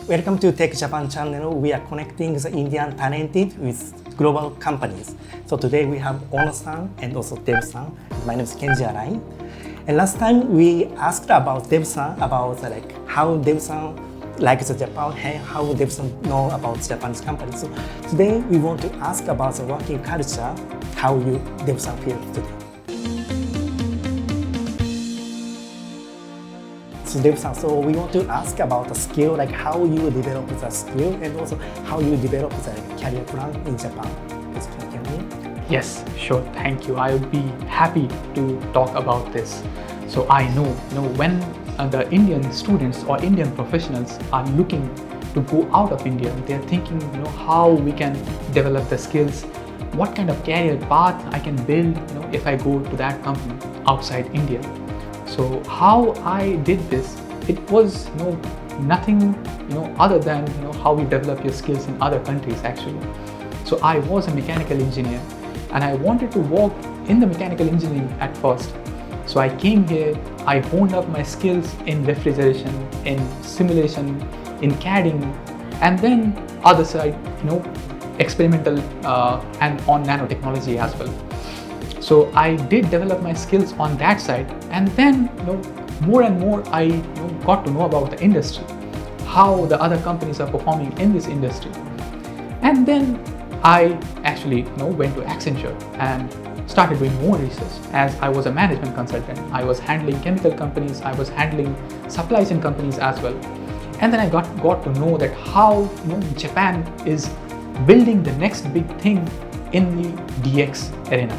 Welcome to Tech Japan channel. We are connecting the Indian talented with global companies. So today we have Ono-san and also Deb-san. My name is Kenji Arai. And last time we asked about Deb-san about how Deb-san likes Japan, how Deb-san know about Japanese companies. So today we want to ask about the working culture, how Deb-san feel today. So Deb-san, so we want to ask about the skill, like how you develop the skill and also how you develop the career plan in Japan. Please can you? Yes, sure. Thank you. I would be happy to talk about this. So I know, when the Indian students or Indian professionals are looking to go out of India, they're thinking, how we can develop the skills, what kind of career path I can build, if I go to that company outside India. So how I did this, it was nothing other than how we develop your skills in other countries actually. So I was a mechanical engineer and I wanted to work in the mechanical engineering at first. So I came here, I honed up my skills in refrigeration, in simulation, in CADing, and then other side, experimental and on nanotechnology as well. So I did develop my skills on that side, and then more and more I got to know about the industry, how the other companies are performing in this industry. And then I actually went to Accenture and started doing more research. As I was a management consultant, I was handling chemical companies, I was handling supply chain companies as well. And then I got to know that how Japan is building the next big thing in the DX arena.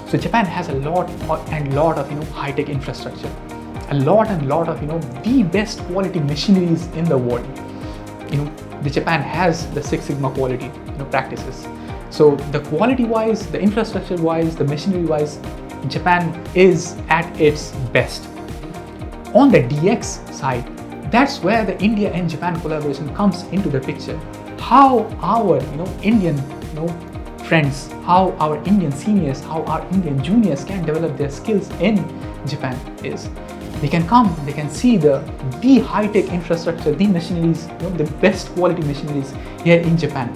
So Japan has a lot of high-tech infrastructure, a lot of the best quality machineries in the world. The Japan has the Six Sigma quality practices. So the quality-wise, the infrastructure-wise, the machinery-wise, Japan is at its best. On the DX side, that's where the India and Japan collaboration comes into the picture. How our Indian friends, how our Indian seniors, how our Indian juniors can develop their skills in Japan is they can come, they can see the high-tech infrastructure, the machineries, the best quality machineries here in Japan,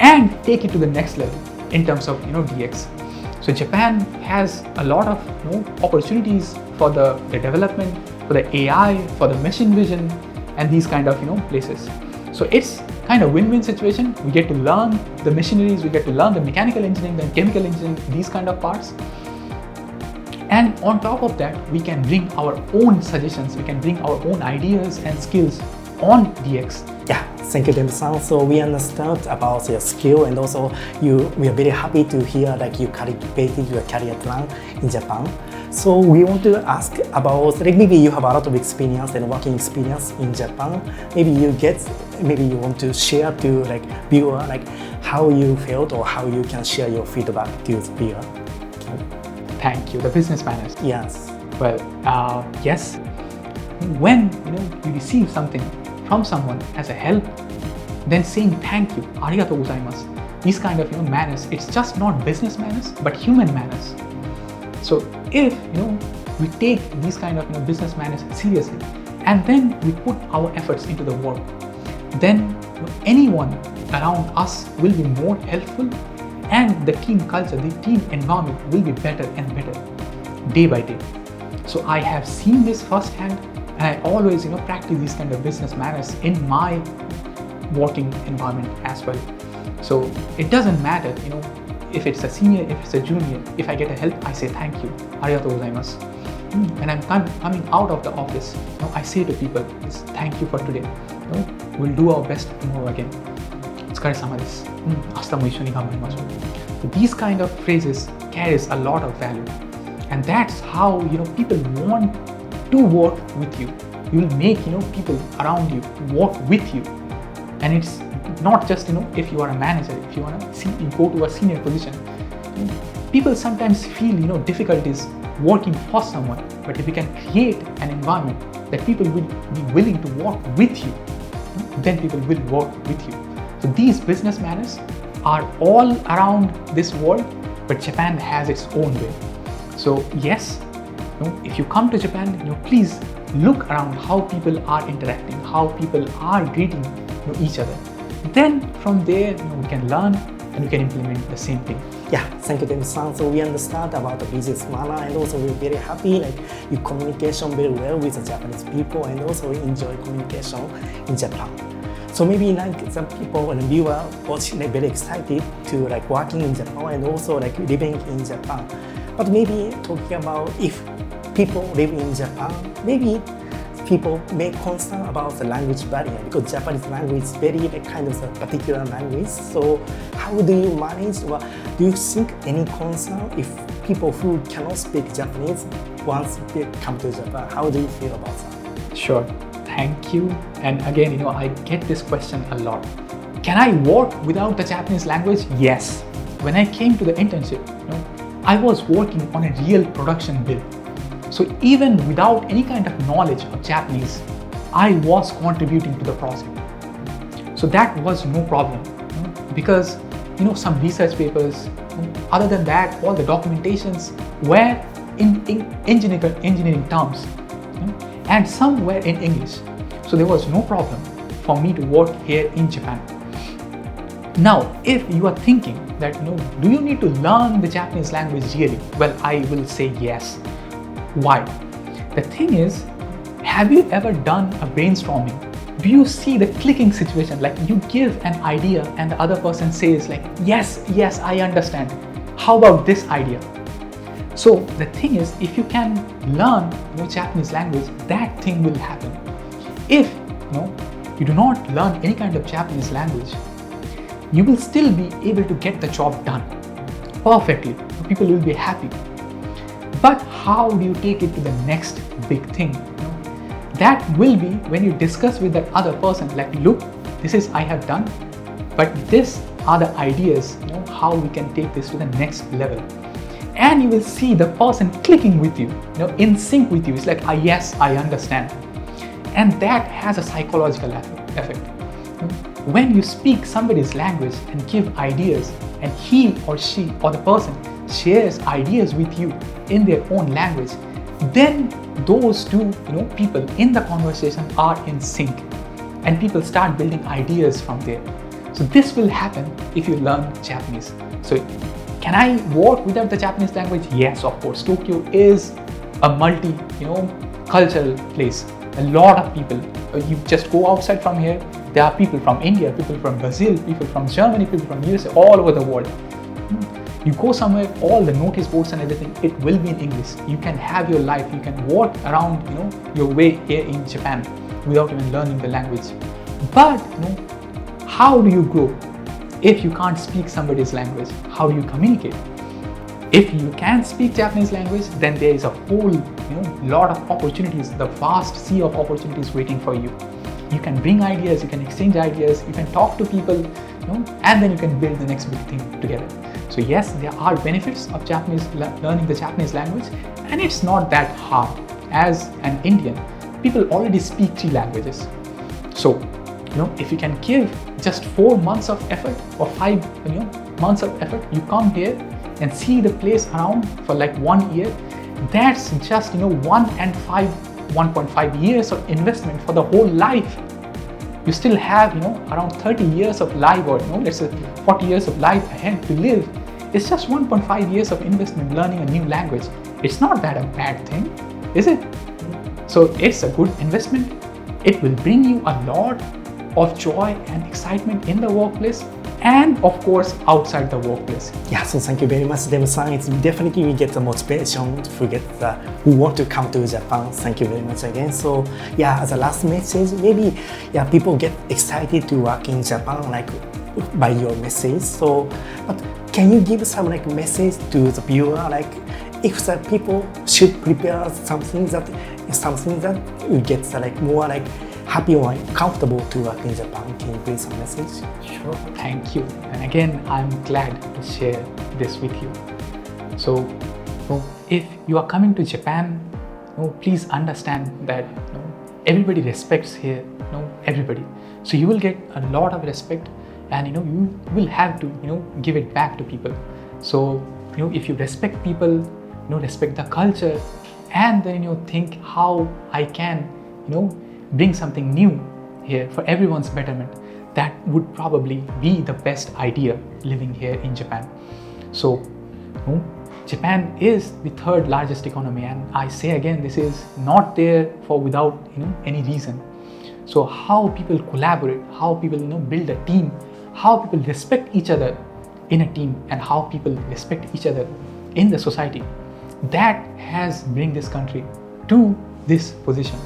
and take it to the next level in terms of DX. So Japan has a lot of opportunities for the development, for the AI, for the machine vision, and these kind of places. So it's kind of win-win situation. We get to learn the machineries, we get to learn the mechanical engineering, the chemical engineering, these kind of parts. And on top of that, we can bring our own suggestions, we can bring our own ideas and skills on DX. Yeah, thank you, Deb-san. So we understand about your skill, and also we are very happy to hear you cultivated your career plan in Japan. So we want to ask about maybe you have a lot of experience and working experience in Japan. Maybe you want to share to viewer how you felt or how you can share your feedback to the viewer. Thank you. The business manners. Yes. Well, yes. When you receive something from someone as a help, then saying thank you, arigatou gozaimasu, these kind of manners, it's just not business manners but human manners. So if we take these kind of business manners seriously and then we put our efforts into the work, then anyone around us will be more helpful, and the team culture, the team environment will be better and better day by day. So I have seen this firsthand, and I always practice these kind of business manners in my working environment as well. So it doesn't matter if it's a senior, if it's a junior, if I get a help, I say thank you, arigatou gozaimasu. When I'm coming out of the office, I say to people, thank you for today. We'll do our best tomorrow again. Otsukaresama desu. Ashita mo issho ni ganbarimashou. So these kind of phrases carries a lot of value, and that's how people want to work with you. You will make people around you work with you, and it's not just if you are a manager, if you want to go to a senior position. People sometimes feel difficulties working for someone, but if you can create an environment that people will be willing to work with you, then people will work with you. So these business manners are all around this world, but Japan has its own way. So yes, if you come to Japan, please look around how people are interacting, how people are greeting each other. Then from there, we can learn and we can implement the same thing. Yeah, thank you, Deb-san. So we understand about the business manner, and also we're very happy like you communication very well with the Japanese people, and also we enjoy communication in Japan. So maybe like some people and viewer also like, very excited to like working in Japan and also like living in Japan. But maybe talking about if people live in Japan, maybe people may concern about the language barrier because Japanese language is very like, kind of a particular language. So how do you manage, or do you think any concern if people who cannot speak Japanese once they come to Japan? How do you feel about that? Sure, thank you. And again, I get this question a lot. Can I work without the Japanese language? Yes. When I came to the internship, I was working on a real production build. So even without any kind of knowledge of Japanese, I was contributing to the project. So that was no problem, because some research papers, other than that, all the documentations were in engineering terms, and some were in English. So there was no problem for me to work here in Japan. Now, if you are thinking that, do you need to learn the Japanese language really? Well, I will say yes. Why? The thing is, have you ever done a brainstorming? Do you see the clicking situation? Like you give an idea and the other person says like, yes, I understand. How about this idea? So the thing is, if you can learn Japanese language, that thing will happen. If you do not learn any kind of Japanese language, you will still be able to get the job done perfectly. People will be happy. But how do you take it to the next big thing? That will be when you discuss with that other person, like, look, this is I have done, but these are the ideas, how we can take this to the next level. And you will see the person clicking with you, in sync with you. It's like, yes, I understand. And that has a psychological effect. When you speak somebody's language and give ideas, and he or she or the person shares ideas with you in their own language, then those two people in the conversation are in sync, and people start building ideas from there. So this will happen if you learn Japanese. So can I work without the Japanese language? Yes, of course. Tokyo is a cultural place. A lot of people, you just go outside from here, there are people from India, people from Brazil, people from Germany, people from USA, all over the world. You go somewhere, all the notice boards and everything, it will be in English. You can have your life, you can walk around, your way here in Japan without even learning the language. But, how do you grow if you can't speak somebody's language? How do you communicate? If you can speak Japanese language, then there is a whole, lot of opportunities, the vast sea of opportunities waiting for you. You can bring ideas, you can exchange ideas, you can talk to people, and then you can build the next big thing together. So yes, there are benefits of learning the Japanese language, and it's not that hard. As an Indian, people already speak 3 languages. So, if you can give just 4 months of effort or 5 months of effort, you come here and see the place around for like 1 year, that's just 1.5 years of investment for the whole life. You still have around 30 years of life, or let's say 40 years of life ahead to live. It's just 1.5 years of investment learning a new language. It's not that a bad thing, is it? So it's a good investment. It will bring you a lot of joy and excitement in the workplace, and of course outside the workplace. Yeah, so thank you very much, Deb-san. It's definitely we get the motivation to get who want to come to Japan. Thank you very much again. So yeah, as a last message, maybe people get excited to work in Japan like by your message. So, but can you give some like message to the viewer, like if the people should prepare something that you get like more like happy or comfortable to work in Japan? Can you please some message? Sure, thank you. And again, I'm glad to share this with you. So, if you are coming to Japan, please understand that everybody respects here, everybody. So you will get a lot of respect, and you will have to give it back to people. So if you respect people, respect the culture, and then think how I can bring something new here for everyone's betterment, that would probably be the best idea living here in Japan. So Japan is the third largest economy, and I say again, this is not there for without any reason. So how people collaborate, how people build a team, how people respect each other in a team, and how people respect each other in the society, that has bring this country to this position.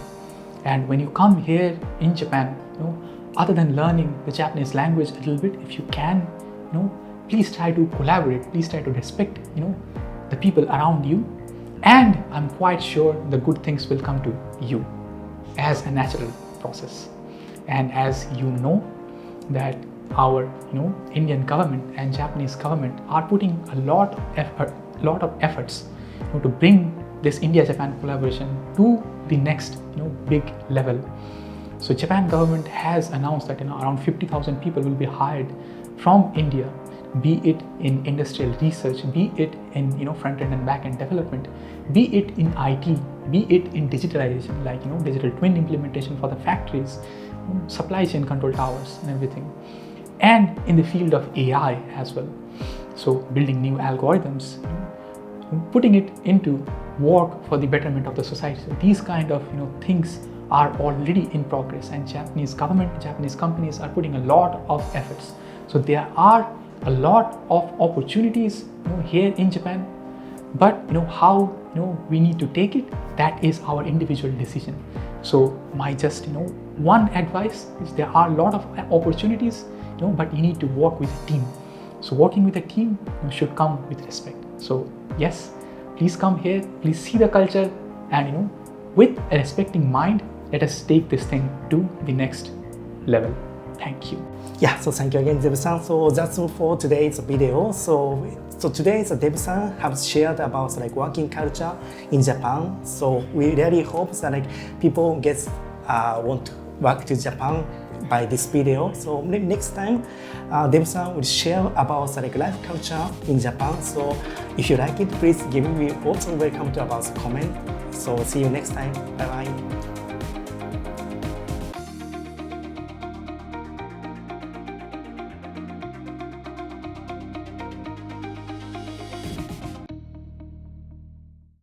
And when you come here in Japan, other than learning the Japanese language a little bit, if you can, please try to collaborate, please try to respect the people around you, and I'm quite sure the good things will come to you as a natural process. And as you know that our Indian government and Japanese government are putting a lot of efforts to bring this India-Japan collaboration to the next big level. So Japan government has announced that around 50,000 people will be hired from India, be it in industrial research, be it in front-end and back-end development, be it in IT, be it in digitalization, like digital twin implementation for the factories, supply chain control towers and everything, and in the field of AI as well. So building new algorithms, putting it into work for the betterment of the society. So these kind of things are already in progress, and Japanese government, Japanese companies are putting a lot of efforts. So there are a lot of opportunities here in Japan, but how we need to take it, that is our individual decision. So my just one advice is, there are a lot of opportunities, but you need to work with a team. So working with a team should come with respect. So yes, please come here, please see the culture, and with a respecting mind, let us take this thing to the next level. Thank you. Yeah, so thank you again, Deb-san. So that's all for today's video. So today, Deb-san has shared about working culture in Japan. So we really hope that people want to work to Japan by this video. So next time, Deb-san will share about life culture in Japan. So if you like it, please give me also welcome to about comment. So see you next time. Bye bye.